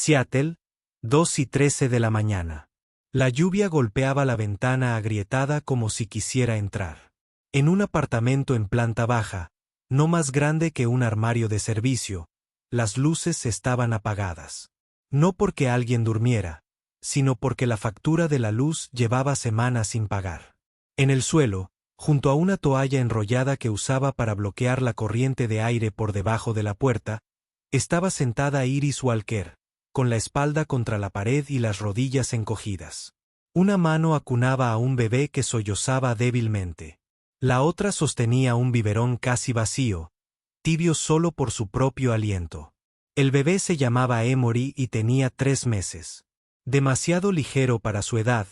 Seattle, 2:13 de la mañana. La lluvia golpeaba la ventana agrietada como si quisiera entrar. En un apartamento en planta baja, no más grande que un armario de servicio, las luces estaban apagadas. No porque alguien durmiera, sino porque la factura de la luz llevaba semanas sin pagar. En el suelo, junto a una toalla enrollada que usaba para bloquear la corriente de aire por debajo de la puerta, estaba sentada Iris Walker, con la espalda contra la pared y las rodillas encogidas. Una mano acunaba a un bebé que sollozaba débilmente. La otra sostenía un biberón casi vacío, tibio solo por su propio aliento. El bebé se llamaba Emory y tenía 3 meses. Demasiado ligero para su edad,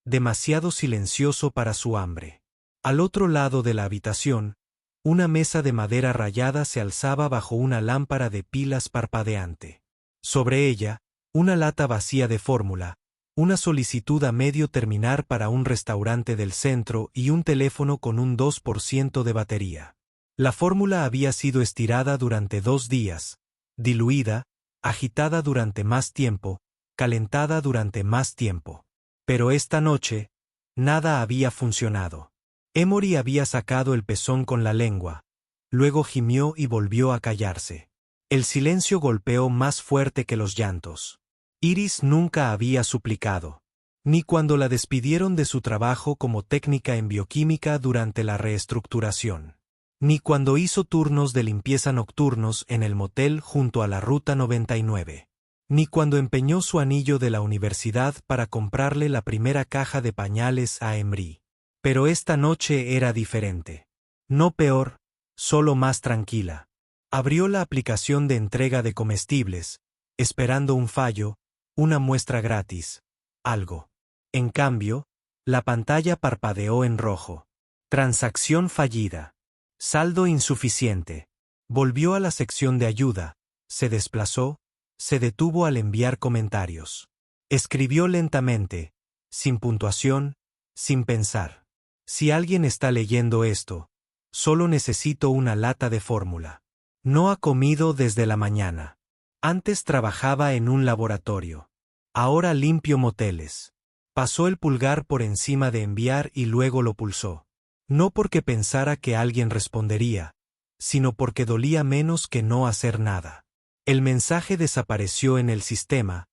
demasiado silencioso para su hambre. Al otro lado de la habitación, una mesa de madera rayada se alzaba bajo una lámpara de pilas parpadeante. Sobre ella, una lata vacía de fórmula, una solicitud a medio terminar para un restaurante del centro y un teléfono con un 2% de batería. La fórmula había sido estirada durante 2 días, diluida, agitada durante más tiempo, calentada durante más tiempo. Pero esta noche, nada había funcionado. Emory había sacado el pezón con la lengua, luego gimió y volvió a callarse. El silencio golpeó más fuerte que los llantos. Iris nunca había suplicado, ni cuando la despidieron de su trabajo como técnica en bioquímica durante la reestructuración, ni cuando hizo turnos de limpieza nocturnos en el motel junto a la Ruta 99, ni cuando empeñó su anillo de la universidad para comprarle la primera caja de pañales a Emory. Pero esta noche era diferente. No peor, solo más tranquila. Abrió la aplicación de entrega de comestibles, esperando un fallo, una muestra gratis, algo. En cambio, la pantalla parpadeó en rojo. Transacción fallida. Saldo insuficiente. Volvió a la sección de ayuda, se desplazó, se detuvo al enviar comentarios. Escribió lentamente, sin puntuación, sin pensar. Si alguien está leyendo esto, solo necesito una lata de fórmula. No ha comido desde la mañana. Antes trabajaba en un laboratorio. Ahora limpio moteles. Pasó el pulgar por encima de enviar y luego lo pulsó. No porque pensara que alguien respondería, sino porque dolía menos que no hacer nada. El mensaje desapareció en el sistema,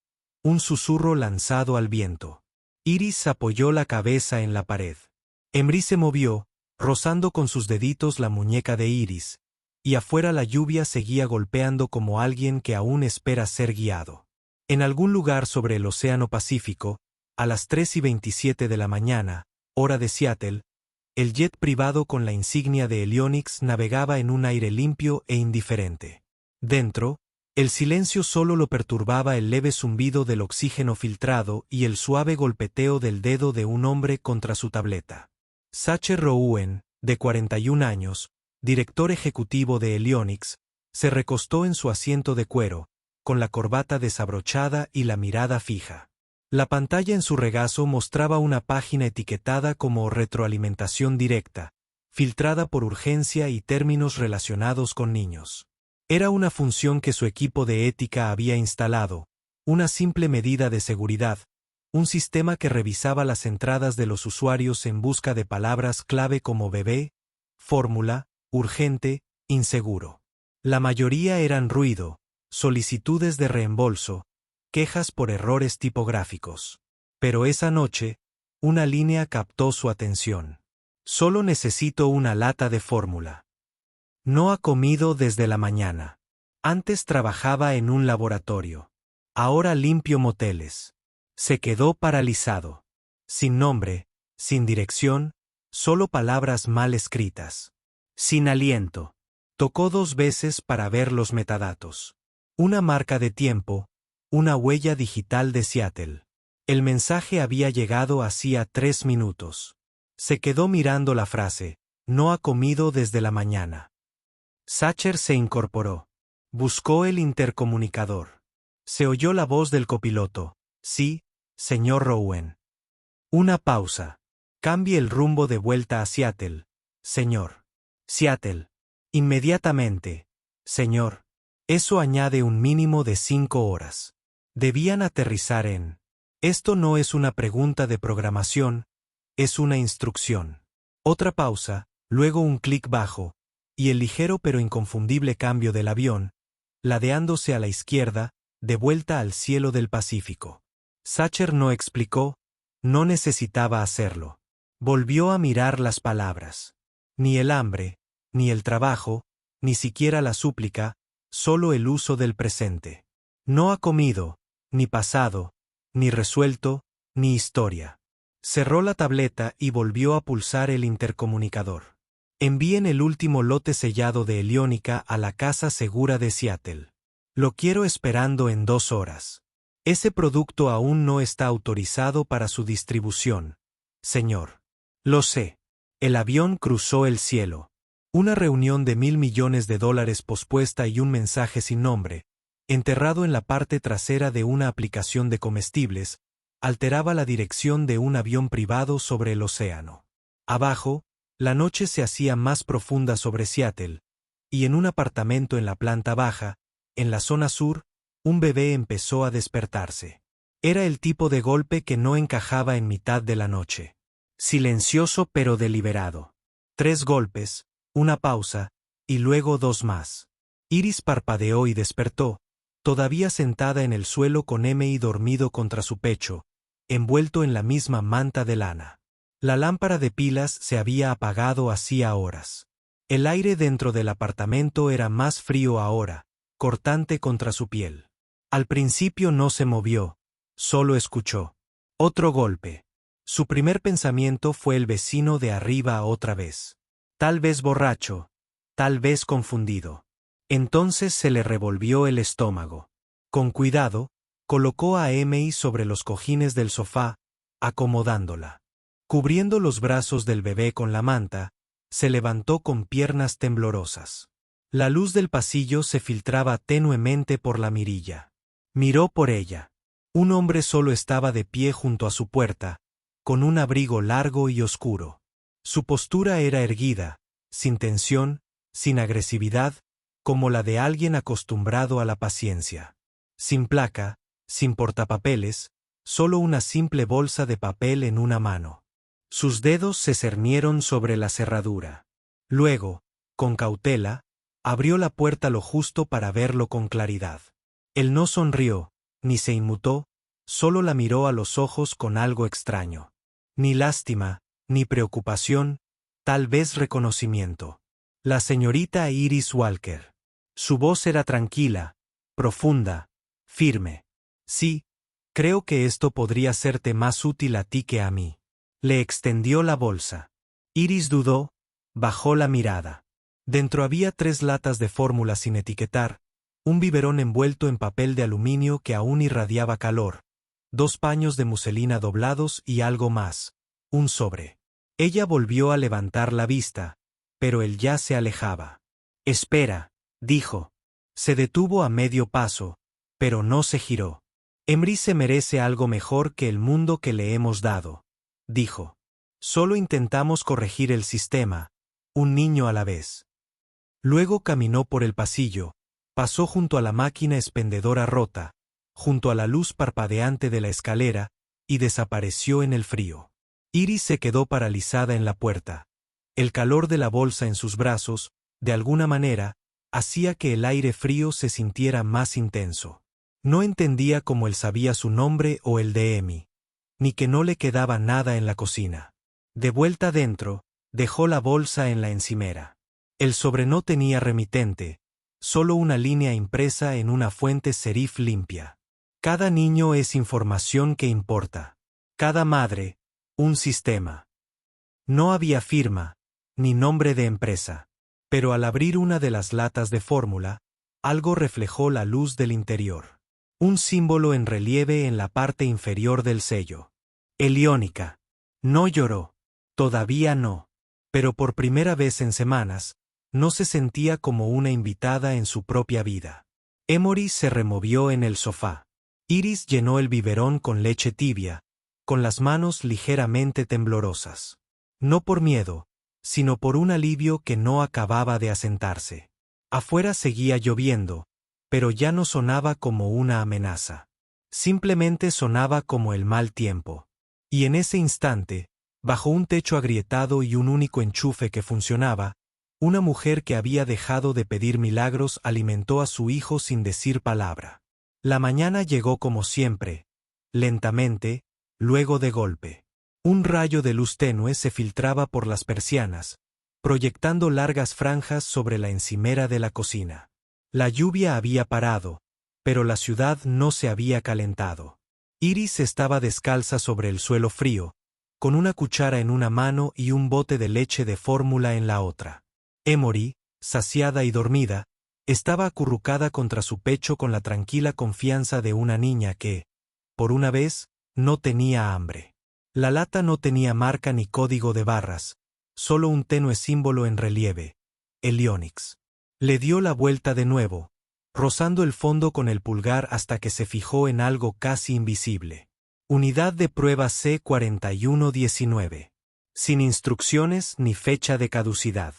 un susurro lanzado al viento. Iris apoyó la cabeza en la pared. Emory se movió, rozando con sus deditos la muñeca de Iris, y afuera la lluvia seguía golpeando como alguien que aún espera ser guiado. En algún lugar sobre el Océano Pacífico, a las 3:27 de la mañana, hora de Seattle, el jet privado con la insignia de Helionics navegaba en un aire limpio e indiferente. Dentro, el silencio solo lo perturbaba el leve zumbido del oxígeno filtrado y el suave golpeteo del dedo de un hombre contra su tableta. Sacher Rouen, de 41 años, director ejecutivo de Helionics, se recostó en su asiento de cuero, con la corbata desabrochada y la mirada fija. La pantalla en su regazo mostraba una página etiquetada como retroalimentación directa, filtrada por urgencia y términos relacionados con niños. Era una función que su equipo de ética había instalado, una simple medida de seguridad, un sistema que revisaba las entradas de los usuarios en busca de palabras clave como bebé, fórmula, urgente, inseguro. La mayoría eran ruido, solicitudes de reembolso, quejas por errores tipográficos. Pero esa noche, una línea captó su atención. Solo necesito una lata de fórmula. No ha comido desde la mañana. Antes trabajaba en un laboratorio. Ahora limpio moteles. Se quedó paralizado. Sin nombre, sin dirección, solo palabras mal escritas. Sin aliento. Tocó 2 veces para ver los metadatos. Una marca de tiempo, una huella digital de Seattle. El mensaje había llegado hacía 3 minutos. Se quedó mirando la frase, no ha comido desde la mañana. Sacher se incorporó. Buscó el intercomunicador. Se oyó la voz del copiloto. Sí, señor Rouen. Una pausa. Cambie el rumbo de vuelta a Seattle, señor. Seattle. Inmediatamente, señor. Eso añade un mínimo de 5 horas. Debían aterrizar en. Esto no es una pregunta de programación, es una instrucción. Otra pausa, luego un clic bajo, y el ligero pero inconfundible cambio del avión, ladeándose a la izquierda, de vuelta al cielo del Pacífico. Sacher no explicó, no necesitaba hacerlo. Volvió a mirar las palabras. Ni el hambre, ni el trabajo, ni siquiera la súplica, solo el uso del presente. No ha comido, ni pasado, ni resuelto, ni historia. Cerró la tableta y volvió a pulsar el intercomunicador. Envíen el último lote sellado de heliónica a la casa segura de Seattle. Lo quiero esperando en 2 horas. Ese producto aún no está autorizado para su distribución, señor. Lo sé. El avión cruzó el cielo. Una reunión de $1.000 millones pospuesta y un mensaje sin nombre, enterrado en la parte trasera de una aplicación de comestibles, alteraba la dirección de un avión privado sobre el océano. Abajo, la noche se hacía más profunda sobre Seattle, y en un apartamento en la planta baja, en la zona sur, un bebé empezó a despertarse. Era el tipo de golpe que no encajaba en mitad de la noche. Silencioso pero deliberado. 3 golpes, una pausa, y luego 2 más. Iris parpadeó y despertó, todavía sentada en el suelo con Emmy dormido contra su pecho, envuelto en la misma manta de lana. La lámpara de pilas se había apagado hacía horas. El aire dentro del apartamento era más frío ahora, cortante contra su piel. Al principio no se movió, solo escuchó. Otro golpe. Su primer pensamiento fue el vecino de arriba otra vez. Tal vez borracho, tal vez confundido. Entonces se le revolvió el estómago. Con cuidado, colocó a Emmy sobre los cojines del sofá, acomodándola. Cubriendo los brazos del bebé con la manta, se levantó con piernas temblorosas. La luz del pasillo se filtraba tenuemente por la mirilla. Miró por ella. Un hombre solo estaba de pie junto a su puerta, con un abrigo largo y oscuro. Su postura era erguida, sin tensión, sin agresividad, como la de alguien acostumbrado a la paciencia. Sin placa, sin portapapeles, solo una simple bolsa de papel en una mano. Sus dedos se cernieron sobre la cerradura. Luego, con cautela, abrió la puerta lo justo para verlo con claridad. Él no sonrió, ni se inmutó, solo la miró a los ojos con algo extraño. Ni lástima, ni preocupación, tal vez reconocimiento. La señorita Iris Walker. Su voz era tranquila, profunda, firme. Sí, creo que esto podría serte más útil a ti que a mí. Le extendió la bolsa. Iris dudó, bajó la mirada. Dentro había 3 latas de fórmula sin etiquetar, un biberón envuelto en papel de aluminio que aún irradiaba calor, 2 paños de muselina doblados y algo más, un sobre. Ella volvió a levantar la vista, pero él ya se alejaba. Espera, dijo. Se detuvo a medio paso, pero no se giró. Emry se merece algo mejor que el mundo que le hemos dado, dijo. Solo intentamos corregir el sistema, un niño a la vez. Luego caminó por el pasillo, pasó junto a la máquina expendedora rota, junto a la luz parpadeante de la escalera, y desapareció en el frío. Iris se quedó paralizada en la puerta. El calor de la bolsa en sus brazos, de alguna manera, hacía que el aire frío se sintiera más intenso. No entendía cómo él sabía su nombre o el de Emmy, ni que no le quedaba nada en la cocina. De vuelta dentro, dejó la bolsa en la encimera. El sobre no tenía remitente, solo una línea impresa en una fuente serif limpia. Cada niño es información que importa. Cada madre, un sistema. No había firma, ni nombre de empresa. Pero al abrir una de las latas de fórmula, algo reflejó la luz del interior. Un símbolo en relieve en la parte inferior del sello. Heliónica. No lloró. Todavía no. Pero por primera vez en semanas, no se sentía como una invitada en su propia vida. Emory se removió en el sofá. Iris llenó el biberón con leche tibia, con las manos ligeramente temblorosas. No por miedo, sino por un alivio que no acababa de asentarse. Afuera seguía lloviendo, pero ya no sonaba como una amenaza. Simplemente sonaba como el mal tiempo. Y en ese instante, bajo un techo agrietado y un único enchufe que funcionaba, una mujer que había dejado de pedir milagros alimentó a su hijo sin decir palabra. La mañana llegó como siempre, lentamente, luego de golpe. Un rayo de luz tenue se filtraba por las persianas, proyectando largas franjas sobre la encimera de la cocina. La lluvia había parado, pero la ciudad no se había calentado. Iris estaba descalza sobre el suelo frío, con una cuchara en una mano y un bote de leche de fórmula en la otra. Emory, saciada y dormida, estaba acurrucada contra su pecho con la tranquila confianza de una niña que, por una vez, no tenía hambre. La lata no tenía marca ni código de barras, solo un tenue símbolo en relieve, Helionics. Le dio la vuelta de nuevo, rozando el fondo con el pulgar hasta que se fijó en algo casi invisible. Unidad de prueba C4119. Sin instrucciones ni fecha de caducidad.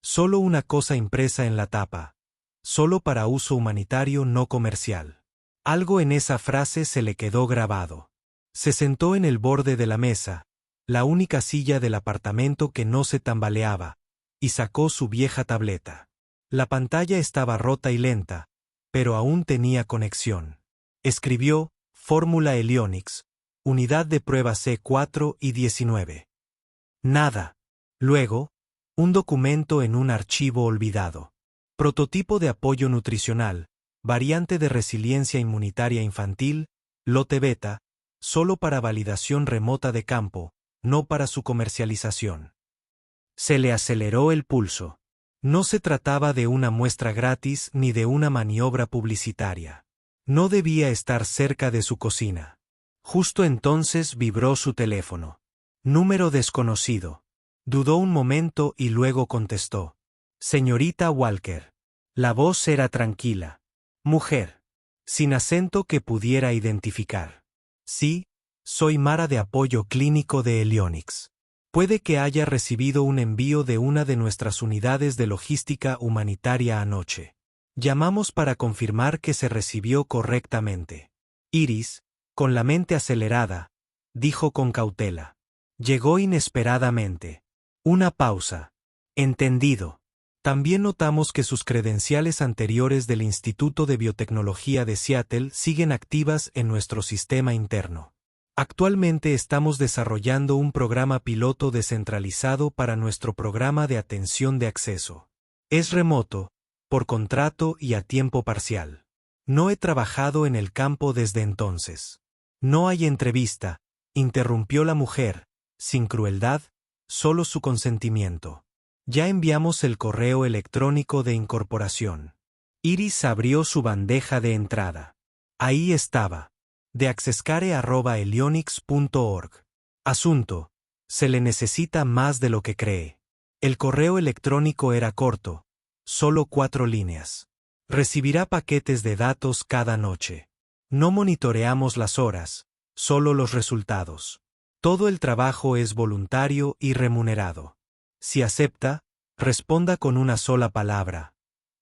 Solo una cosa impresa en la tapa. Solo para uso humanitario no comercial. Algo en esa frase se le quedó grabado. Se sentó en el borde de la mesa, la única silla del apartamento que no se tambaleaba, y sacó su vieja tableta. La pantalla estaba rota y lenta, pero aún tenía conexión. Escribió, Fórmula Helionics, unidad de prueba C4 y 19. Nada. Luego, un documento en un archivo olvidado. Prototipo de apoyo nutricional, variante de resiliencia inmunitaria infantil, lote beta, solo para validación remota de campo, no para su comercialización. Se le aceleró el pulso. No se trataba de una muestra gratis ni de una maniobra publicitaria. No debía estar cerca de su cocina. Justo entonces vibró su teléfono. Número desconocido. Dudó un momento y luego contestó. Señorita Walker. La voz era tranquila. Mujer. Sin acento que pudiera identificar. Sí, soy Mara de apoyo clínico de Helionics. Puede que haya recibido un envío de una de nuestras unidades de logística humanitaria anoche. Llamamos para confirmar que se recibió correctamente. Iris, con la mente acelerada, dijo con cautela. Llegó inesperadamente. Una pausa. Entendido. También notamos que sus credenciales anteriores del Instituto de Biotecnología de Seattle siguen activas en nuestro sistema interno. Actualmente estamos desarrollando un programa piloto descentralizado para nuestro programa de atención de acceso. Es remoto, por contrato y a tiempo parcial. No he trabajado en el campo desde entonces. No hay entrevista, interrumpió la mujer, sin crueldad, solo su consentimiento. Ya enviamos el correo electrónico de incorporación. Iris abrió su bandeja de entrada. Ahí estaba. De accescare@helionics.org. Asunto. Se le necesita más de lo que cree. El correo electrónico era corto. Solo 4 líneas. Recibirá paquetes de datos cada noche. No monitoreamos las horas, solo los resultados. Todo el trabajo es voluntario y remunerado. Si acepta, responda con una sola palabra.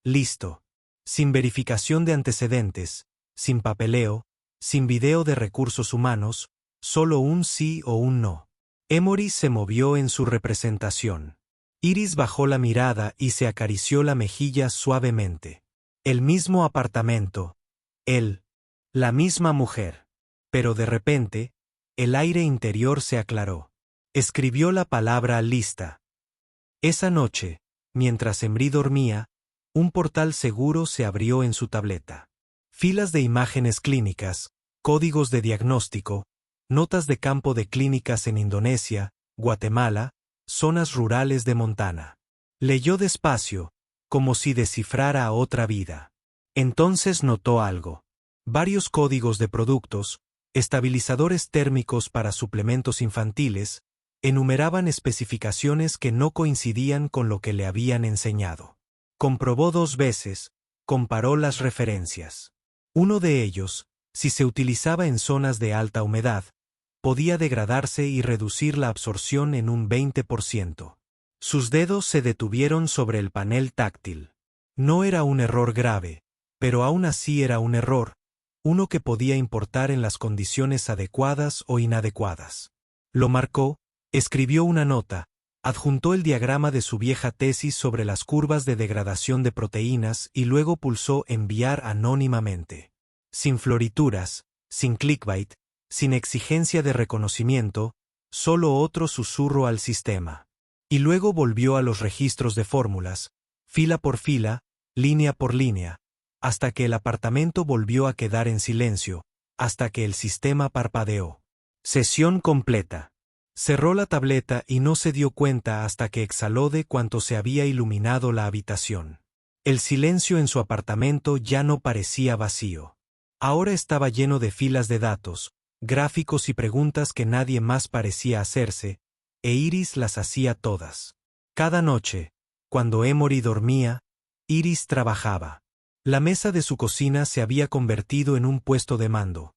Listo. Sin verificación de antecedentes, sin papeleo, sin video de recursos humanos, solo un sí o un no. Emory se movió en su representación. Iris bajó la mirada y se acarició la mejilla suavemente. El mismo apartamento. Él. La misma mujer. Pero de repente, el aire interior se aclaró. Escribió la palabra lista. Esa noche, mientras Emory dormía, un portal seguro se abrió en su tableta. Filas de imágenes clínicas, códigos de diagnóstico, notas de campo de clínicas en Indonesia, Guatemala, zonas rurales de Montana. Leyó despacio, como si descifrara otra vida. Entonces notó algo. Varios códigos de productos, estabilizadores térmicos para suplementos infantiles, enumeraban especificaciones que no coincidían con lo que le habían enseñado. Comprobó 2 veces, comparó las referencias. Uno de ellos, si se utilizaba en zonas de alta humedad, podía degradarse y reducir la absorción en un 20%. Sus dedos se detuvieron sobre el panel táctil. No era un error grave, pero aún así era un error, uno que podía importar en las condiciones adecuadas o inadecuadas. Lo marcó, escribió una nota, adjuntó el diagrama de su vieja tesis sobre las curvas de degradación de proteínas y luego pulsó enviar anónimamente. Sin florituras, sin clickbait, sin exigencia de reconocimiento, solo otro susurro al sistema. Y luego volvió a los registros de fórmulas, fila por fila, línea por línea, hasta que el apartamento volvió a quedar en silencio, hasta que el sistema parpadeó. Sesión completa. Cerró la tableta y no se dio cuenta hasta que exhaló de cuanto se había iluminado la habitación. El silencio en su apartamento ya no parecía vacío. Ahora estaba lleno de filas de datos, gráficos y preguntas que nadie más parecía hacerse, e Iris las hacía todas. Cada noche, cuando Emory dormía, Iris trabajaba. La mesa de su cocina se había convertido en un puesto de mando.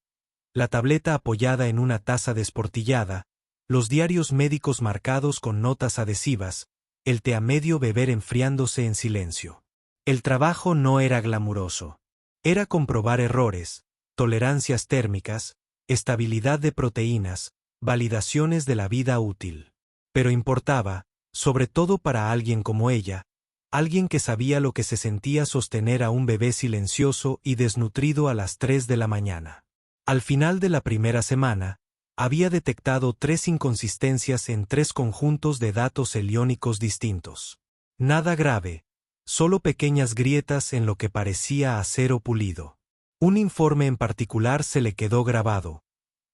La tableta apoyada en una taza desportillada, los diarios médicos marcados con notas adhesivas, el té a medio beber enfriándose en silencio. El trabajo no era glamuroso. Era comprobar errores, tolerancias térmicas, estabilidad de proteínas, validaciones de la vida útil. Pero importaba, sobre todo para alguien como ella, alguien que sabía lo que se sentía sostener a un bebé silencioso y desnutrido a las 3 de la mañana. Al final de la primera semana, había detectado 3 inconsistencias en 3 conjuntos de datos heliónicos distintos. Nada grave, solo pequeñas grietas en lo que parecía acero pulido. Un informe en particular se le quedó grabado: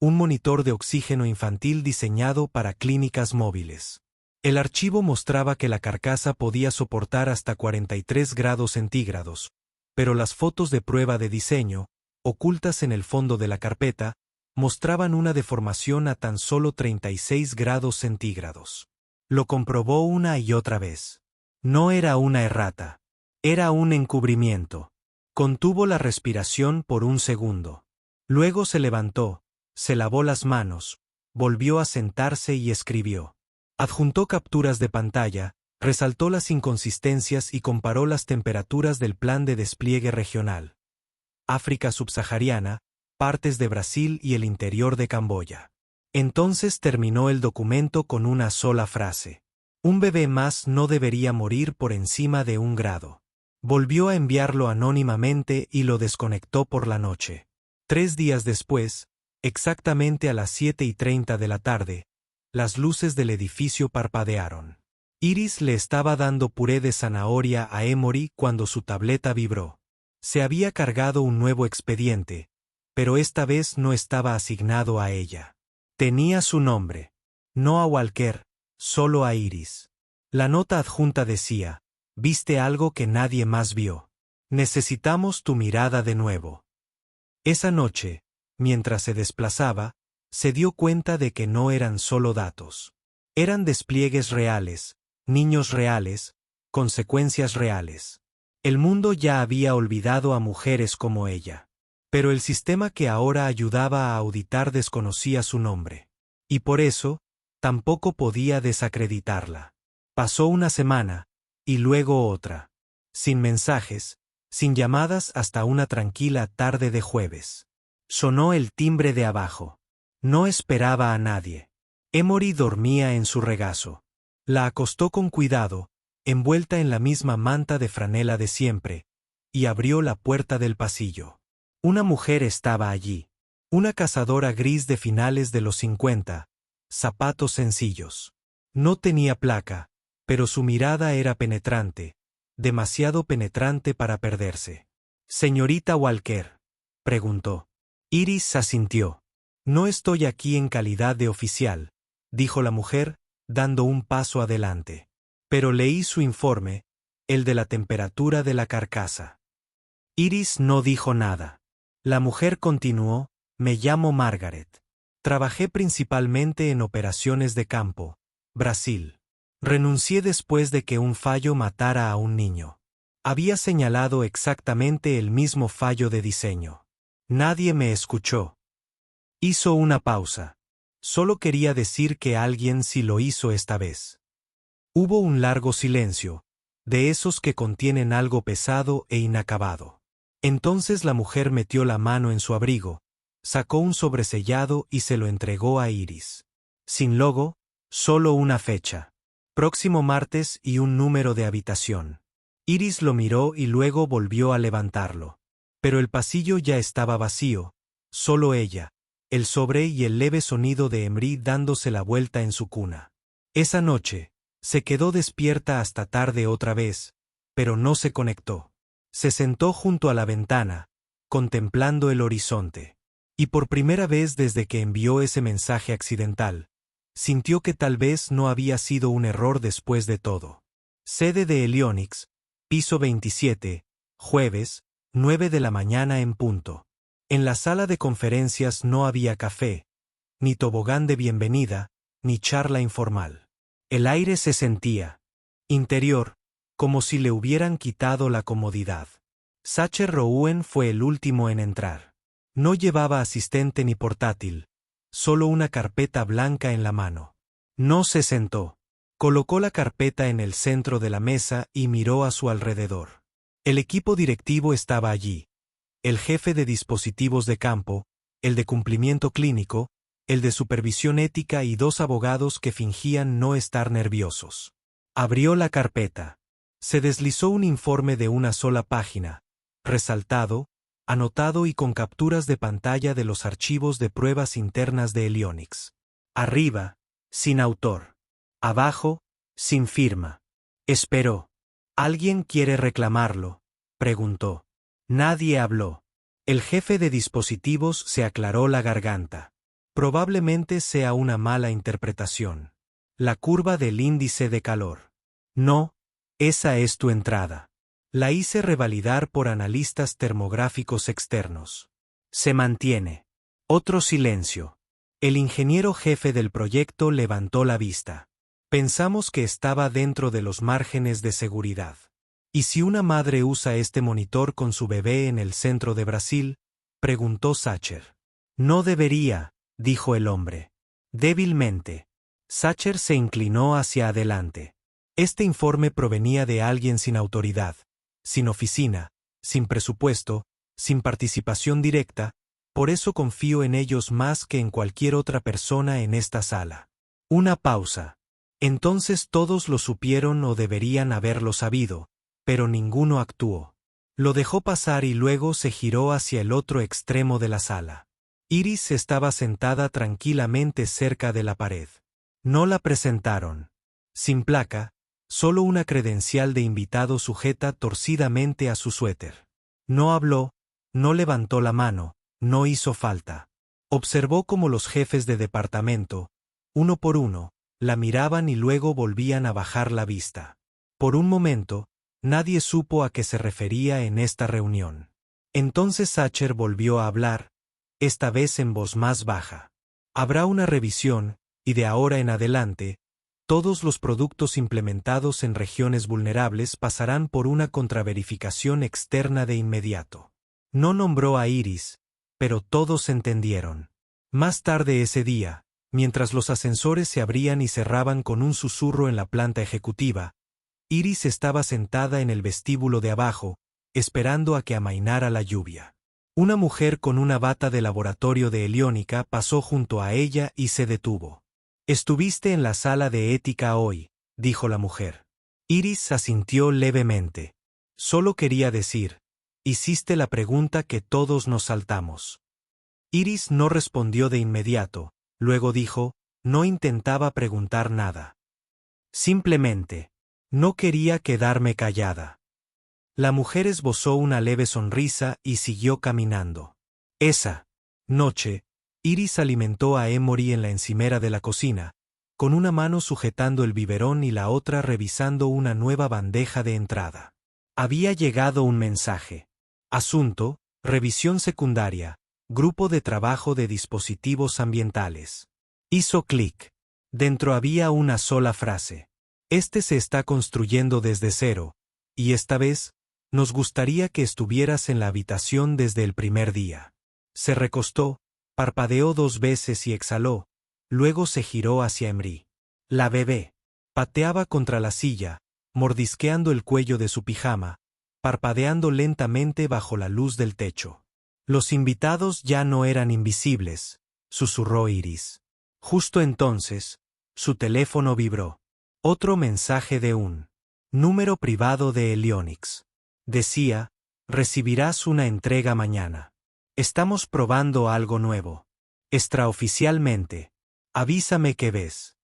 un monitor de oxígeno infantil diseñado para clínicas móviles. El archivo mostraba que la carcasa podía soportar hasta 43 grados centígrados, pero las fotos de prueba de diseño, ocultas en el fondo de la carpeta, mostraban una deformación a tan solo 36 grados centígrados. Lo comprobó una y otra vez. No era una errata. Era un encubrimiento. Contuvo la respiración por un segundo. Luego se levantó, se lavó las manos, volvió a sentarse y escribió. Adjuntó capturas de pantalla, resaltó las inconsistencias y comparó las temperaturas del plan de despliegue regional. África subsahariana, partes de Brasil y el interior de Camboya. Entonces terminó el documento con una sola frase: un bebé más no debería morir por encima de 1 grado. Volvió a enviarlo anónimamente y lo desconectó por la noche. 3 días después, exactamente a las 7:30 de la tarde, las luces del edificio parpadearon. Iris le estaba dando puré de zanahoria a Emory cuando su tableta vibró. Se había cargado un nuevo expediente, pero esta vez no estaba asignado a ella. Tenía su nombre. No a Walker, solo a Iris. La nota adjunta decía: viste algo que nadie más vio. Necesitamos tu mirada de nuevo. Esa noche, mientras se desplazaba, se dio cuenta de que no eran solo datos. Eran despliegues reales, niños reales, consecuencias reales. El mundo ya había olvidado a mujeres como ella. Pero el sistema que ahora ayudaba a auditar desconocía su nombre. Y por eso, tampoco podía desacreditarla. Pasó una semana, y luego otra. Sin mensajes, sin llamadas hasta una tranquila tarde de jueves. Sonó el timbre de abajo. No esperaba a nadie. Emory dormía en su regazo. La acostó con cuidado, envuelta en la misma manta de franela de siempre, y abrió la puerta del pasillo. Una mujer estaba allí. Una cazadora gris de finales de los 50, zapatos sencillos. No tenía placa, pero su mirada era penetrante, demasiado penetrante para perderse. «¿Señorita Walker?», preguntó. Iris asintió. «No estoy aquí en calidad de oficial», dijo la mujer, dando un paso adelante. «Pero leí su informe, el de la temperatura de la carcasa». Iris no dijo nada. La mujer continuó: «Me llamo Margaret. Trabajé principalmente en operaciones de campo, Brasil. Renuncié después de que un fallo matara a un niño. Había señalado exactamente el mismo fallo de diseño. Nadie me escuchó». Hizo una pausa. Solo quería decir que alguien sí lo hizo esta vez. Hubo un largo silencio, de esos que contienen algo pesado e inacabado. Entonces la mujer metió la mano en su abrigo, sacó un sobresellado y se lo entregó a Iris. Sin logo, solo una fecha. Próximo martes y un número de habitación. Iris lo miró y luego volvió a levantarlo. Pero el pasillo ya estaba vacío, solo ella, el sobre y el leve sonido de Emery dándose la vuelta en su cuna. Esa noche, se quedó despierta hasta tarde otra vez, pero no se conectó. Se sentó junto a la ventana, contemplando el horizonte. Y por primera vez desde que envió ese mensaje accidental, sintió que tal vez no había sido un error después de todo. Sede de Helionics, piso 27, jueves, 9 de la mañana en punto. En la sala de conferencias no había café, ni tobogán de bienvenida, ni charla informal. El aire se sentía interior, como si le hubieran quitado la comodidad. Sacher Rouen fue el último en entrar. No llevaba asistente ni portátil, solo una carpeta blanca en la mano. No se sentó. Colocó la carpeta en el centro de la mesa y miró a su alrededor. El equipo directivo estaba allí. El jefe de dispositivos de campo, el de cumplimiento clínico, el de supervisión ética y dos abogados que fingían no estar nerviosos. Abrió la carpeta. Se deslizó un informe de una sola página, resaltado, anotado y con capturas de pantalla de los archivos de pruebas internas de Helionics. Arriba, sin autor. Abajo, sin firma. Esperó. ¿Alguien quiere reclamarlo?, preguntó. Nadie habló. El jefe de dispositivos se aclaró la garganta. Probablemente sea una mala interpretación. La curva del índice de calor. No, esa es tu entrada. La hice revalidar por analistas termográficos externos. Se mantiene. Otro silencio. El ingeniero jefe del proyecto levantó la vista. Pensamos que estaba dentro de los márgenes de seguridad. ¿Y si una madre usa este monitor con su bebé en el centro de Brasil?, preguntó Sacher. No debería, dijo el hombre. Débilmente. Sacher se inclinó hacia adelante. Este informe provenía de alguien sin autoridad, sin oficina, sin presupuesto, sin participación directa, por eso confío en ellos más que en cualquier otra persona en esta sala. Una pausa. Entonces todos lo supieron o deberían haberlo sabido, pero ninguno actuó. Lo dejó pasar y luego se giró hacia el otro extremo de la sala. Iris estaba sentada tranquilamente cerca de la pared. No la presentaron. Sin placa, solo una credencial de invitado sujeta torcidamente a su suéter. No habló, no levantó la mano, no hizo falta. Observó cómo los jefes de departamento, uno por uno, la miraban y luego volvían a bajar la vista. Por un momento, nadie supo a qué se refería en esta reunión. Entonces Sacher volvió a hablar, esta vez en voz más baja. Habrá una revisión, y de ahora en adelante, todos los productos implementados en regiones vulnerables pasarán por una contraverificación externa de inmediato. No nombró a Iris, pero todos entendieron. Más tarde ese día, mientras los ascensores se abrían y cerraban con un susurro en la planta ejecutiva, Iris estaba sentada en el vestíbulo de abajo, esperando a que amainara la lluvia. Una mujer con una bata de laboratorio de heliónica pasó junto a ella y se detuvo. «Estuviste en la sala de ética hoy», dijo la mujer. Iris asintió levemente. Solo quería decir, hiciste la pregunta que todos nos saltamos. Iris no respondió de inmediato, luego dijo, no intentaba preguntar nada. Simplemente, no quería quedarme callada. La mujer esbozó una leve sonrisa y siguió caminando. Esa noche, Iris alimentó a Emory en la encimera de la cocina, con una mano sujetando el biberón y la otra revisando una nueva bandeja de entrada. Había llegado un mensaje. Asunto, revisión secundaria, grupo de trabajo de dispositivos ambientales. Hizo clic. Dentro había una sola frase. Este se está construyendo desde cero, y esta vez, nos gustaría que estuvieras en la habitación desde el primer día. Se recostó, parpadeó 2 veces y exhaló, luego se giró hacia Emery. La bebé pateaba contra la silla, mordisqueando el cuello de su pijama, parpadeando lentamente bajo la luz del techo. Los invitados ya no eran invisibles, susurró Iris. Justo entonces, su teléfono vibró. Otro mensaje de un número privado de Heliónix. Decía, recibirás una entrega mañana. Estamos probando algo nuevo. Extraoficialmente. Avísame qué ves.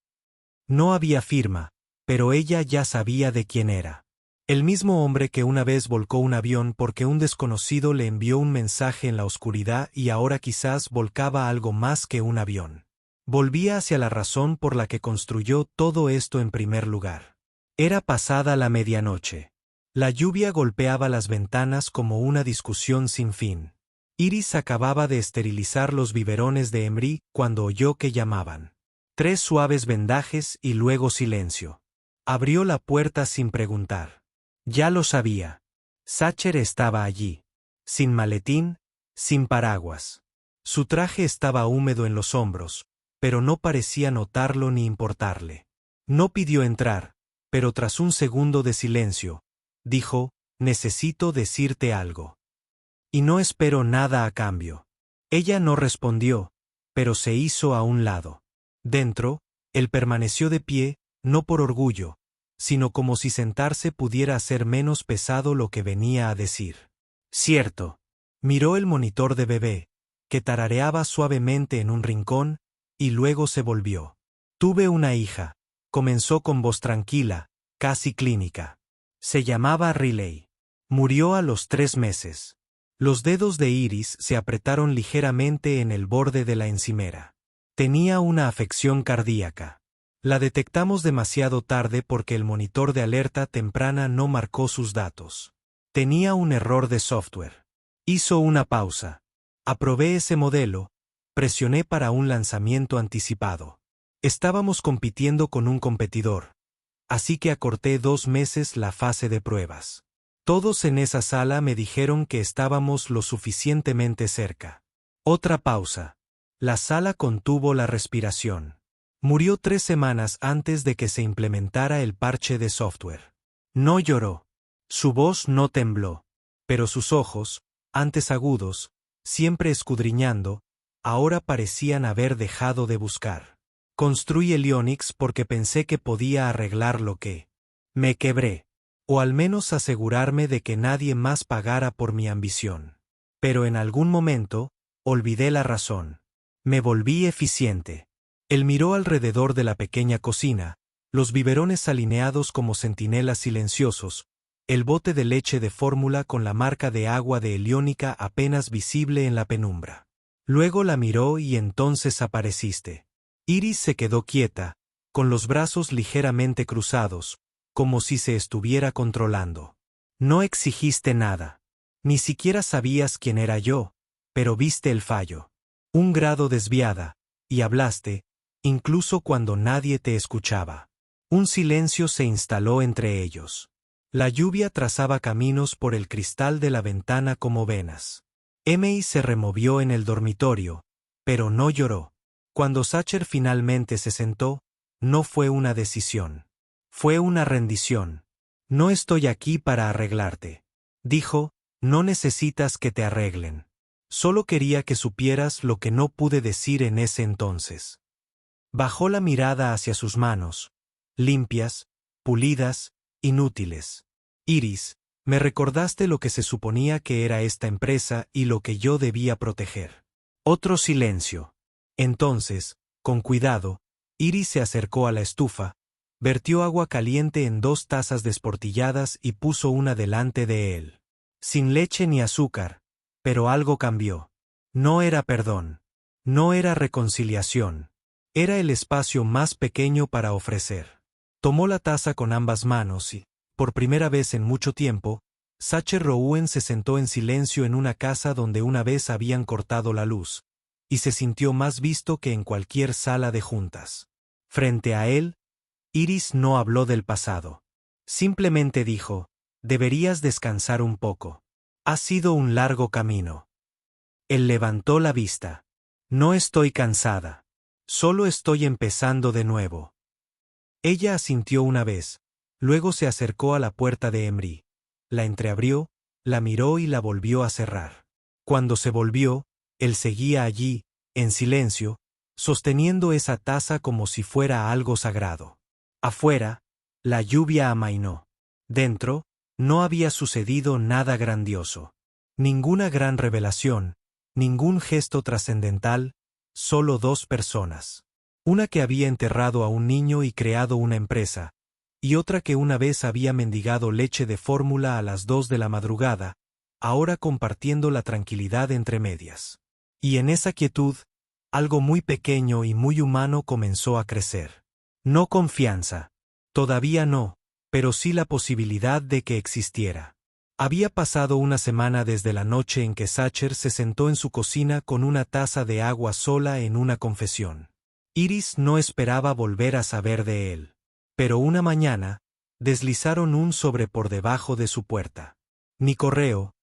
No había firma, pero ella ya sabía de quién era. El mismo hombre que una vez volcó un avión porque un desconocido le envió un mensaje en la oscuridad y ahora quizás volcaba algo más que un avión. Volvía hacia la razón por la que construyó todo esto en primer lugar. Era pasada la medianoche. La lluvia golpeaba las ventanas como una discusión sin fin. Iris acababa de esterilizar los biberones de Emery cuando oyó que llamaban. 3 suaves vendajes y luego silencio. Abrió la puerta sin preguntar. Ya lo sabía. Sacher estaba allí. Sin maletín, sin paraguas. Su traje estaba húmedo en los hombros, pero no parecía notarlo ni importarle. No pidió entrar, pero tras un segundo de silencio, dijo, necesito decirte algo. Y no espero nada a cambio. Ella no respondió, pero se hizo a un lado. Dentro, él permaneció de pie, no por orgullo, sino como si sentarse pudiera hacer menos pesado lo que venía a decir. Cierto. Miró el monitor de bebé, que tarareaba suavemente en un rincón, y luego se volvió. Tuve una hija, comenzó con voz tranquila, casi clínica. Se llamaba Riley. Murió a los 3 meses. Los dedos de Iris se apretaron ligeramente en el borde de la encimera. Tenía una afección cardíaca. La detectamos demasiado tarde porque el monitor de alerta temprana no marcó sus datos. Tenía un error de software. Hizo una pausa. Aprobé ese modelo, presioné para un lanzamiento anticipado. Estábamos compitiendo con un competidor, así que acorté 2 meses la fase de pruebas. Todos en esa sala me dijeron que estábamos lo suficientemente cerca. Otra pausa. La sala contuvo la respiración. Murió 3 semanas antes de que se implementara el parche de software. No lloró. Su voz no tembló. Pero sus ojos, antes agudos, siempre escudriñando, ahora parecían haber dejado de buscar. Construí Heliónix porque pensé que podía arreglar lo que me quebré. O al menos asegurarme de que nadie más pagara por mi ambición. Pero en algún momento, olvidé la razón. Me volví eficiente. Él miró alrededor de la pequeña cocina, los biberones alineados como centinelas silenciosos, el bote de leche de fórmula con la marca de agua de Heliónica apenas visible en la penumbra. Luego la miró y entonces apareciste. Iris se quedó quieta, con los brazos ligeramente cruzados, como si se estuviera controlando. No exigiste nada. Ni siquiera sabías quién era yo, pero viste el fallo. Un grado desviada, y hablaste, incluso cuando nadie te escuchaba. Un silencio se instaló entre ellos. La lluvia trazaba caminos por el cristal de la ventana como venas. Emei se removió en el dormitorio, pero no lloró. Cuando Sacher finalmente se sentó, no fue una decisión. Fue una rendición. No estoy aquí para arreglarte. Dijo, no necesitas que te arreglen. Solo quería que supieras lo que no pude decir en ese entonces. Bajó la mirada hacia sus manos, limpias, pulidas, inútiles. Iris, me recordaste lo que se suponía que era esta empresa y lo que yo debía proteger. Otro silencio. Entonces, con cuidado, Iris se acercó a la estufa, vertió agua caliente en 2 tazas desportilladas y puso una delante de él. Sin leche ni azúcar, pero algo cambió. No era perdón. No era reconciliación. Era el espacio más pequeño para ofrecer. Tomó la taza con ambas manos y, por primera vez en mucho tiempo, Sacher Rouen se sentó en silencio en una casa donde una vez habían cortado la luz, y se sintió más visto que en cualquier sala de juntas. Frente a él, Iris no habló del pasado. Simplemente dijo, deberías descansar un poco. Ha sido un largo camino. Él levantó la vista. No estoy cansada. Solo estoy empezando de nuevo. Ella asintió una vez, luego se acercó a la puerta de Emery. La entreabrió, la miró y la volvió a cerrar. Cuando se volvió, él seguía allí, en silencio, sosteniendo esa taza como si fuera algo sagrado. Afuera, la lluvia amainó. Dentro, no había sucedido nada grandioso. Ninguna gran revelación, ningún gesto trascendental, solo dos personas. Una que había enterrado a un niño y creado una empresa, y otra que una vez había mendigado leche de fórmula a las 2 de la madrugada, ahora compartiendo la tranquilidad entre medias. Y en esa quietud, algo muy pequeño y muy humano comenzó a crecer. No confianza. Todavía no, pero sí la posibilidad de que existiera. Había pasado una semana desde la noche en que Sacher se sentó en su cocina con una taza de agua sola en una confesión. Iris no esperaba volver a saber de él. Pero una mañana, deslizaron un sobre por debajo de su puerta. Ni correo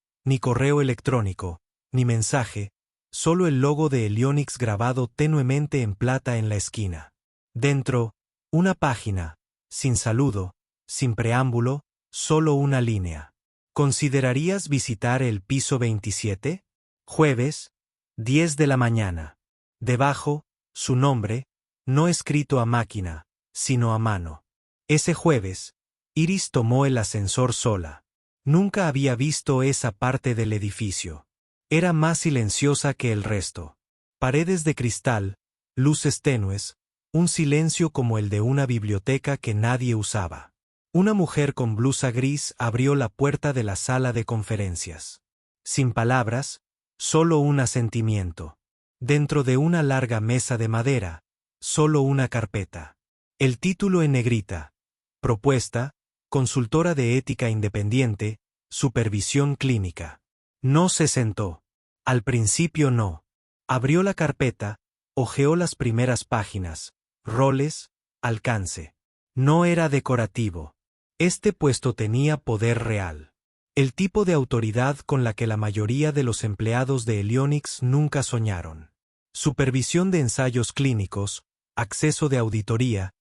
electrónico, ni mensaje, solo el logo de Helionics grabado tenuemente en plata en la esquina. Dentro, una página, sin saludo, sin preámbulo, solo una línea. ¿Considerarías visitar el piso 27? Jueves, 10 de la mañana. Debajo, su nombre, no escrito a máquina, sino a mano. Ese jueves, Iris tomó el ascensor sola. Nunca había visto esa parte del edificio. Era más silenciosa que el resto. Paredes de cristal, luces tenues, un silencio como el de una biblioteca que nadie usaba. Una mujer con blusa gris abrió la puerta de la sala de conferencias. Sin palabras, solo un asentimiento. Dentro de una larga mesa de madera, solo una carpeta. El título en negrita. Propuesta, consultora de ética independiente, supervisión clínica. No se sentó. Al principio no. Abrió la carpeta, hojeó las primeras páginas, roles, alcance. No era decorativo. Este puesto tenía poder real. El tipo de autoridad con la que la mayoría de los empleados de Helionics nunca soñaron. Supervisión de ensayos clínicos, acceso de auditoría,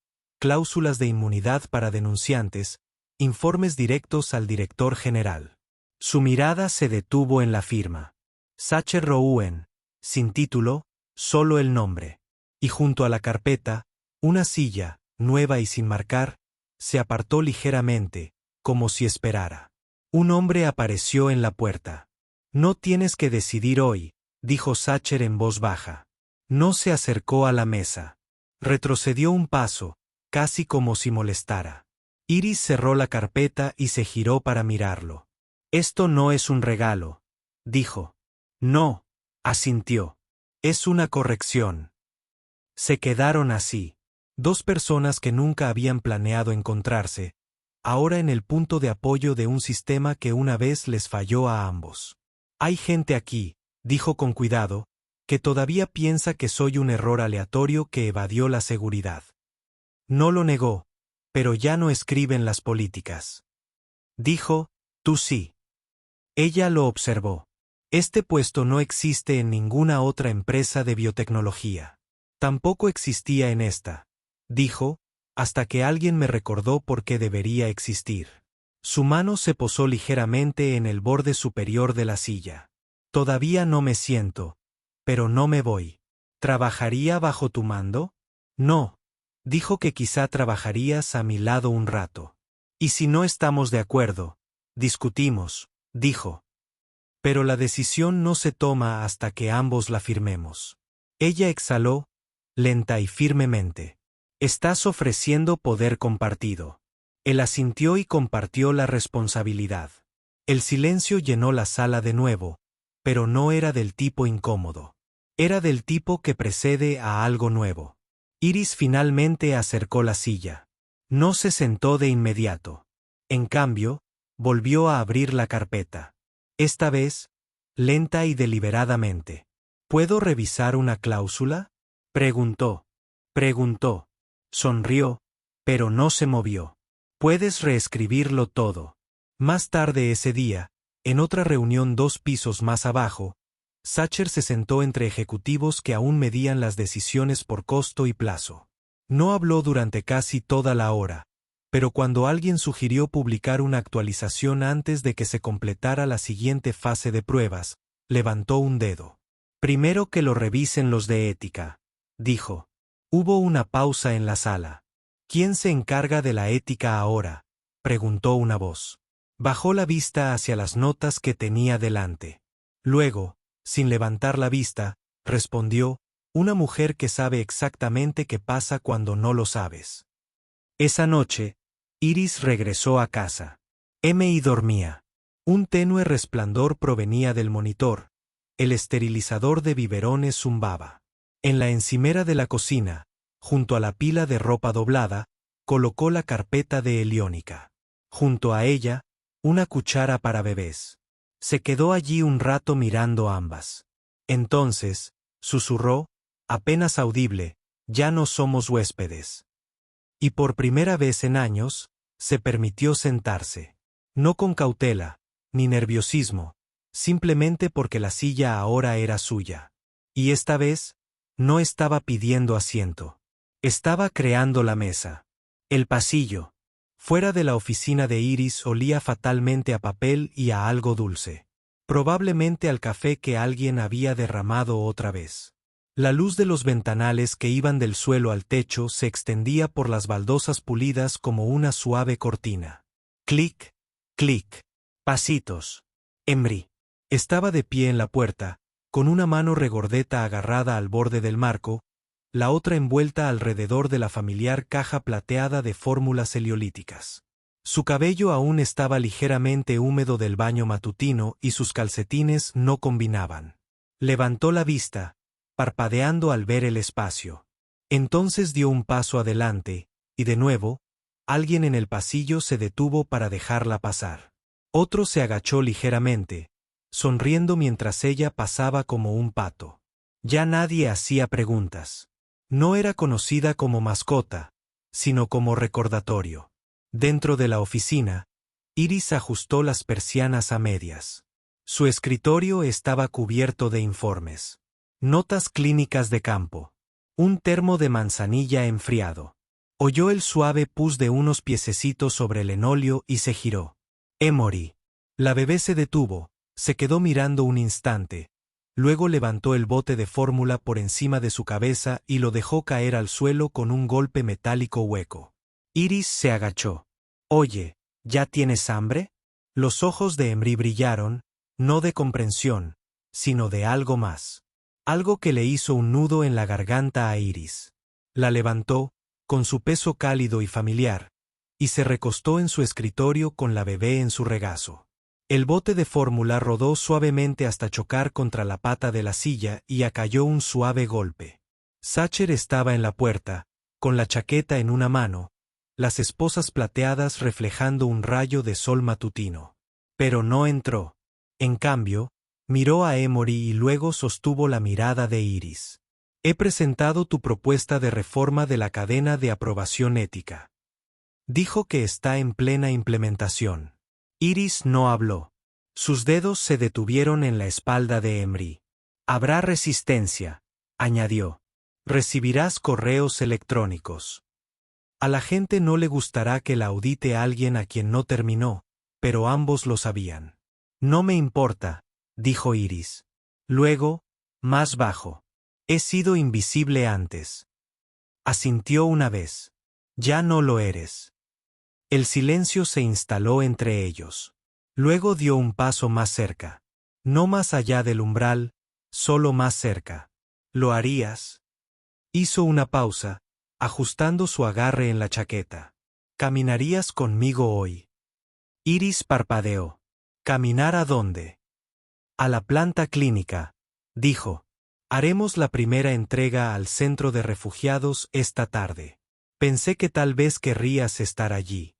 cláusulas de inmunidad para denunciantes, informes directos al director general. Su mirada se detuvo en la firma. Sacher Rouen, sin título, solo el nombre. Y junto a la carpeta, una silla, nueva y sin marcar, se apartó ligeramente, como si esperara. Un hombre apareció en la puerta. No tienes que decidir hoy, dijo Sacher en voz baja. No se acercó a la mesa. Retrocedió un paso, casi como si molestara. Iris cerró la carpeta y se giró para mirarlo. Esto no es un regalo, dijo. No, asintió. Es una corrección. Se quedaron así. Dos personas que nunca habían planeado encontrarse, ahora en el punto de apoyo de un sistema que una vez les falló a ambos. Hay gente aquí, dijo con cuidado, que todavía piensa que soy un error aleatorio que evadió la seguridad. No lo negó, pero ya no escriben las políticas. Dijo, tú sí. Ella lo observó. Este puesto no existe en ninguna otra empresa de biotecnología. Tampoco existía en esta, dijo, hasta que alguien me recordó por qué debería existir. Su mano se posó ligeramente en el borde superior de la silla. Todavía no me siento, pero no me voy. ¿Trabajaría bajo tu mando? No. Dijo que quizá trabajarías a mi lado un rato. Y si no estamos de acuerdo, discutimos, dijo. Pero la decisión no se toma hasta que ambos la firmemos. Ella exhaló, lenta y firmemente. Estás ofreciendo poder compartido. Él asintió y compartió la responsabilidad. El silencio llenó la sala de nuevo, pero no era del tipo incómodo. Era del tipo que precede a algo nuevo. Iris finalmente acercó la silla. No se sentó de inmediato. En cambio, volvió a abrir la carpeta. Esta vez, lenta y deliberadamente. ¿Puedo revisar una cláusula? Preguntó. Sonrió, pero no se movió. Puedes reescribirlo todo. Más tarde ese día, en otra reunión 2 pisos más abajo, Sacher se sentó entre ejecutivos que aún medían las decisiones por costo y plazo. No habló durante casi toda la hora, pero cuando alguien sugirió publicar una actualización antes de que se completara la siguiente fase de pruebas, levantó un dedo. Primero que lo revisen los de ética, dijo. Hubo una pausa en la sala. ¿Quién se encarga de la ética ahora?, preguntó una voz. Bajó la vista hacia las notas que tenía delante. Luego, sin levantar la vista, respondió, una mujer que sabe exactamente qué pasa cuando no lo sabes. Esa noche, Iris regresó a casa. M.I. dormía. Un tenue resplandor provenía del monitor. El esterilizador de biberones zumbaba. En la encimera de la cocina, junto a la pila de ropa doblada, colocó la carpeta de heliónica. Junto a ella, una cuchara para bebés. Se quedó allí un rato mirando ambas. Entonces, susurró, apenas audible, ya no somos huéspedes. Y por primera vez en años, se permitió sentarse. No con cautela, ni nerviosismo, simplemente porque la silla ahora era suya. Y esta vez, no estaba pidiendo asiento. Estaba creando la mesa. El pasillo, fuera de la oficina de Iris, olía fatalmente a papel y a algo dulce. Probablemente al café que alguien había derramado otra vez. La luz de los ventanales que iban del suelo al techo se extendía por las baldosas pulidas como una suave cortina. Clic, clic, pasitos. Emery estaba de pie en la puerta, con una mano regordeta agarrada al borde del marco, la otra envuelta alrededor de la familiar caja plateada de fórmulas heliolíticas. Su cabello aún estaba ligeramente húmedo del baño matutino y sus calcetines no combinaban. Levantó la vista, parpadeando al ver el espacio. Entonces dio un paso adelante, y de nuevo, alguien en el pasillo se detuvo para dejarla pasar. Otro se agachó ligeramente, sonriendo mientras ella pasaba como un pato. Ya nadie hacía preguntas. No era conocida como mascota, sino como recordatorio. Dentro de la oficina, Iris ajustó las persianas a medias. Su escritorio estaba cubierto de informes. Notas clínicas de campo. Un termo de manzanilla enfriado. Oyó el suave pus de unos piececitos sobre el linóleo y se giró. Emory. La bebé se detuvo, se quedó mirando un instante. Luego levantó el bote de fórmula por encima de su cabeza y lo dejó caer al suelo con un golpe metálico hueco. Iris se agachó. Oye, ¿ya tienes hambre? Los ojos de Emery brillaron, no de comprensión, sino de algo más. Algo que le hizo un nudo en la garganta a Iris. La levantó, con su peso cálido y familiar, y se recostó en su escritorio con la bebé en su regazo. El bote de fórmula rodó suavemente hasta chocar contra la pata de la silla y acalló un suave golpe. Sacher estaba en la puerta, con la chaqueta en una mano, las esposas plateadas reflejando un rayo de sol matutino. Pero no entró. En cambio, miró a Emory y luego sostuvo la mirada de Iris. He presentado tu propuesta de reforma de la cadena de aprobación ética. Dijo que está en plena implementación. Iris no habló. Sus dedos se detuvieron en la espalda de Emery. Habrá resistencia, añadió. Recibirás correos electrónicos. A la gente no le gustará que la audite alguien a quien no terminó, pero ambos lo sabían. No me importa, dijo Iris. Luego, más bajo. He sido invisible antes. Asintió una vez. Ya no lo eres. El silencio se instaló entre ellos. Luego dio un paso más cerca. No más allá del umbral, solo más cerca. ¿Lo harías? Hizo una pausa, ajustando su agarre en la chaqueta. ¿Caminarías conmigo hoy? Iris parpadeó. ¿Caminar a dónde? A la planta clínica, dijo. Haremos la primera entrega al centro de refugiados esta tarde. Pensé que tal vez querrías estar allí.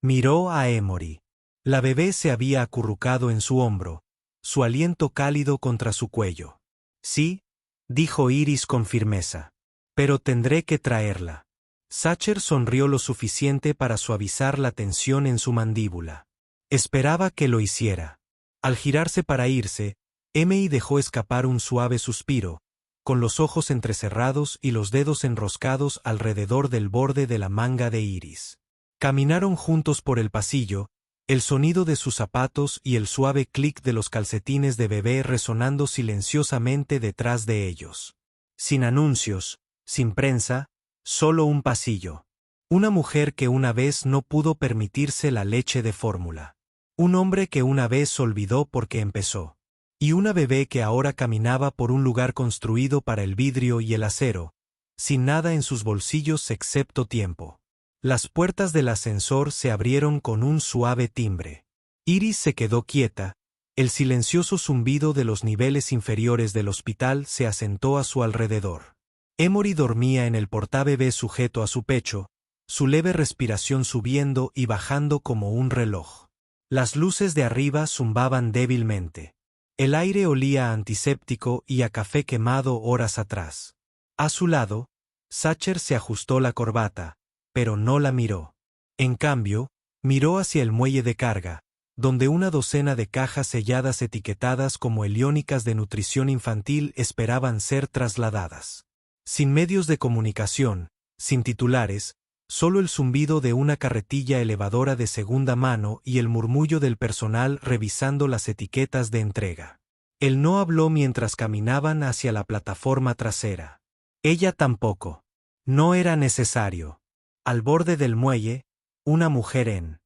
Miró a Emory. La bebé se había acurrucado en su hombro, su aliento cálido contra su cuello. Sí, dijo Iris con firmeza. Pero tendré que traerla. Sacher sonrió lo suficiente para suavizar la tensión en su mandíbula. Esperaba que lo hiciera. Al girarse para irse, M.I. dejó escapar un suave suspiro, con los ojos entrecerrados y los dedos enroscados alrededor del borde de la manga de Iris. Caminaron juntos por el pasillo, el sonido de sus zapatos y el suave clic de los calcetines de bebé resonando silenciosamente detrás de ellos. Sin anuncios, sin prensa, solo un pasillo. Una mujer que una vez no pudo permitirse la leche de fórmula. Un hombre que una vez olvidó porque empezó. Y una bebé que ahora caminaba por un lugar construido para el vidrio y el acero, sin nada en sus bolsillos excepto tiempo. Las puertas del ascensor se abrieron con un suave timbre. Iris se quedó quieta, el silencioso zumbido de los niveles inferiores del hospital se asentó a su alrededor. Emory dormía en el portabebé sujeto a su pecho, su leve respiración subiendo y bajando como un reloj. Las luces de arriba zumbaban débilmente. El aire olía a antiséptico y a café quemado horas atrás. A su lado, Sacher se ajustó la corbata, pero no la miró. En cambio, miró hacia el muelle de carga, donde una docena de cajas selladas etiquetadas como heliónicas de nutrición infantil esperaban ser trasladadas. Sin medios de comunicación, sin titulares, solo el zumbido de una carretilla elevadora de segunda mano y el murmullo del personal revisando las etiquetas de entrega. Él no habló mientras caminaban hacia la plataforma trasera. Ella tampoco. No era necesario. Al borde del muelle, una mujer en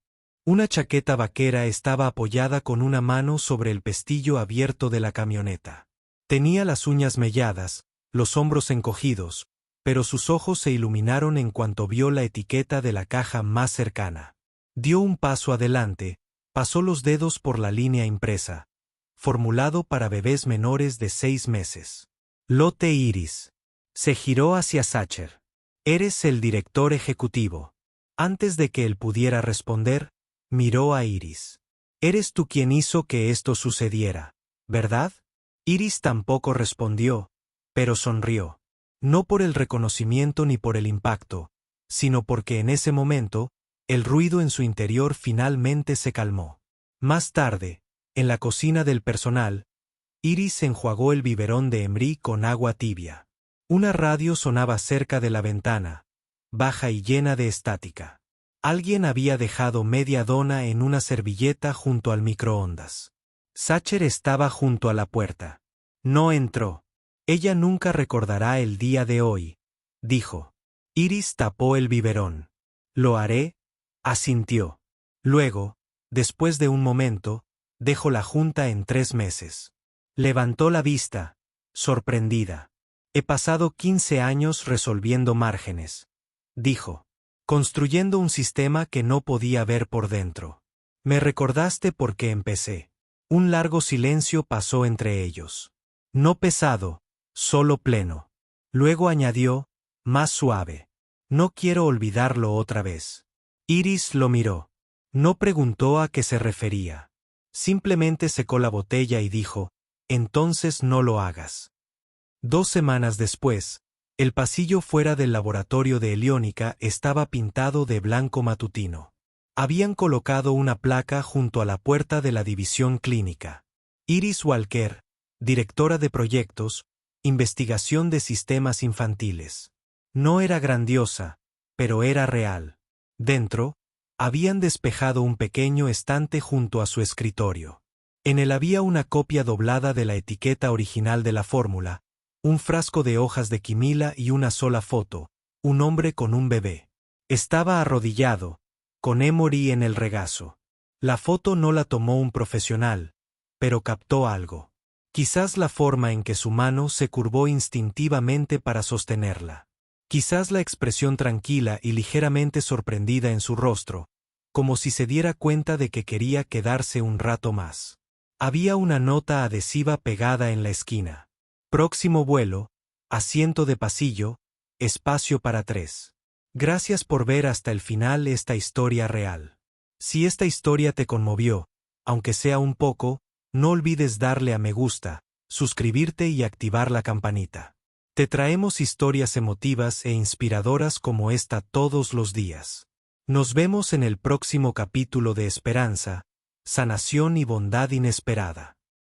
una chaqueta vaquera estaba apoyada con una mano sobre el pestillo abierto de la camioneta. Tenía las uñas melladas, los hombros encogidos, pero sus ojos se iluminaron en cuanto vio la etiqueta de la caja más cercana. Dio un paso adelante, pasó los dedos por la línea impresa, formulado para bebés menores de 6 meses. Lote Iris. Se giró hacia Sacher. Eres el director ejecutivo. Antes de que él pudiera responder, miró a Iris. Eres tú quien hizo que esto sucediera, ¿verdad? Iris tampoco respondió, pero sonrió. No por el reconocimiento ni por el impacto, sino porque en ese momento, el ruido en su interior finalmente se calmó. Más tarde, en la cocina del personal, Iris enjuagó el biberón de Emory con agua tibia. Una radio sonaba cerca de la ventana, baja y llena de estática. Alguien había dejado media dona en una servilleta junto al microondas. Sacher estaba junto a la puerta. No entró. Ella nunca recordará el día de hoy, dijo. Iris tapó el biberón. Lo haré, asintió. Luego, después de un momento, dejó la junta en 3 meses. Levantó la vista, sorprendida. He pasado 15 años resolviendo márgenes, dijo, construyendo un sistema que no podía ver por dentro. Me recordaste porque empecé. Un largo silencio pasó entre ellos. No pesado, solo pleno. Luego añadió, más suave. No quiero olvidarlo otra vez. Iris lo miró. No preguntó a qué se refería. Simplemente secó la botella y dijo, entonces no lo hagas. 2 semanas después, el pasillo fuera del laboratorio de heliónica estaba pintado de blanco matutino. Habían colocado una placa junto a la puerta de la división clínica. Iris Walker, directora de proyectos, investigación de sistemas infantiles. No era grandiosa, pero era real. Dentro, habían despejado un pequeño estante junto a su escritorio. En él había una copia doblada de la etiqueta original de la fórmula, un frasco de hojas de quimila y una sola foto, un hombre con un bebé. Estaba arrodillado, con Emory en el regazo. La foto no la tomó un profesional, pero captó algo. Quizás la forma en que su mano se curvó instintivamente para sostenerla. Quizás la expresión tranquila y ligeramente sorprendida en su rostro, como si se diera cuenta de que quería quedarse un rato más. Había una nota adhesiva pegada en la esquina. Próximo vuelo, asiento de pasillo, espacio para 3. Gracias por ver hasta el final esta historia real. Si esta historia te conmovió, aunque sea un poco, no olvides darle a me gusta, suscribirte y activar la campanita. Te traemos historias emotivas e inspiradoras como esta todos los días. Nos vemos en el próximo capítulo de Esperanza, Sanación y Bondad Inesperada.